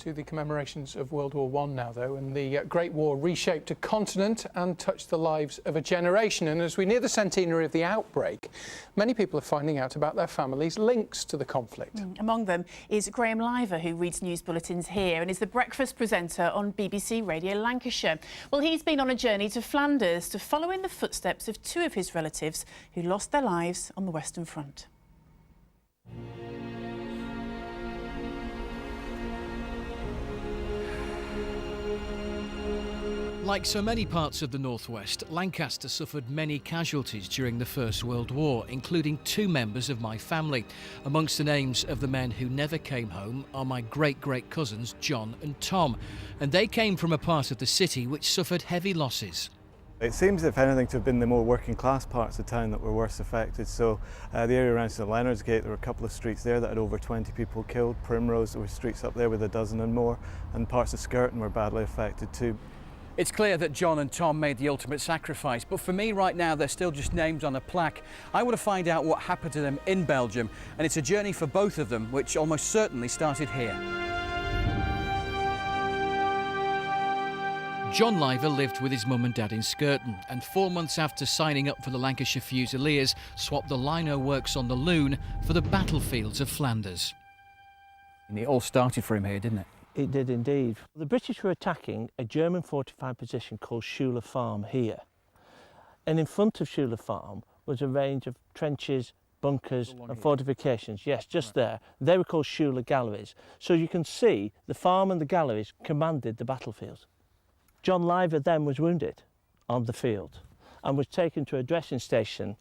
to the commemorations of World War I now, though, and the Great War reshaped a continent and touched the lives of a generation. And as we near the centenary of the outbreak, many people are finding out about their families' links to the conflict. Among them is Graham Liver, who reads news bulletins here and is the breakfast presenter on BBC Radio Lancashire. Well, he's been on a journey to Flanders to follow in the footsteps of two of his relatives who lost their lives on the Western Front. Like so many parts of the northwest, Lancaster suffered many casualties during the First World War, including two members of my family. Amongst the names of the men who never came home are my great-great cousins John and Tom, and they came from a part of the city which suffered heavy losses. It seems, if anything, to have been the more working class parts of town that were worse affected. So the area around St Leonard's Gate, there were a couple of streets there that had over 20 people killed. Primrose, there were streets up there with a dozen and more, and parts of Skirton were badly affected too. It's clear that John and Tom made the ultimate sacrifice, but for me right now they're still just names on a plaque. I want to find out what happened to them in Belgium, and it's a journey for both of them which almost certainly started here. John Liver lived with his mum and dad in Skirton, and 4 months after signing up for the Lancashire Fusiliers, swapped the lino works on the Loon for the battlefields of Flanders. And it all started for him here, didn't it? It did indeed. The British were attacking a German fortified position called Schuyler Farm here. And in front of Schuyler Farm was a range of trenches, bunkers and fortifications. Yes, just there. They were called Schuyler Galleries. So you can see the farm and the galleries commanded the battlefield. John Liver then was wounded on the field and was taken to a dressing station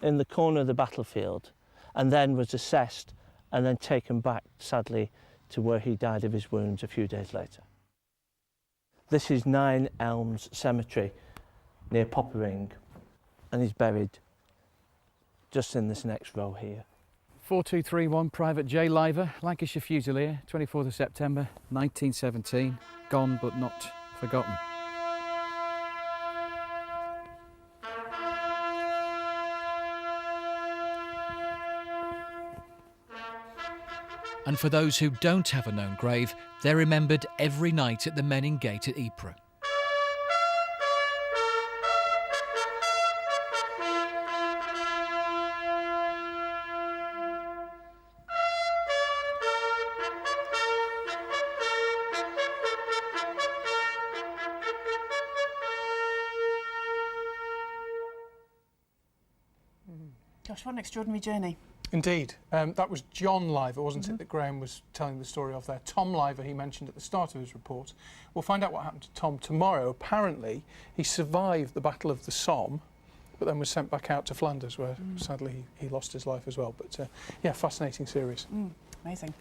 in the corner of the battlefield, and then was assessed and then taken back, sadly, to where he died of his wounds a few days later. This is Nine Elms Cemetery near Poppering, and he's buried just in this next row here. 4231 Private J Liver, Lancashire Fusilier, 24th of September 1917, gone but not forgotten. And for those who don't have a known grave, they're remembered every night at the Menin Gate at Ypres. Gosh, what an extraordinary journey. Indeed. That was John Liver, wasn't it, that Graham was telling the story of there. Tom Liver, he mentioned at the start of his report. We'll find out what happened to Tom tomorrow. Apparently, he survived the Battle of the Somme, but then was sent back out to Flanders, where sadly he lost his life as well. But yeah, fascinating series. Amazing.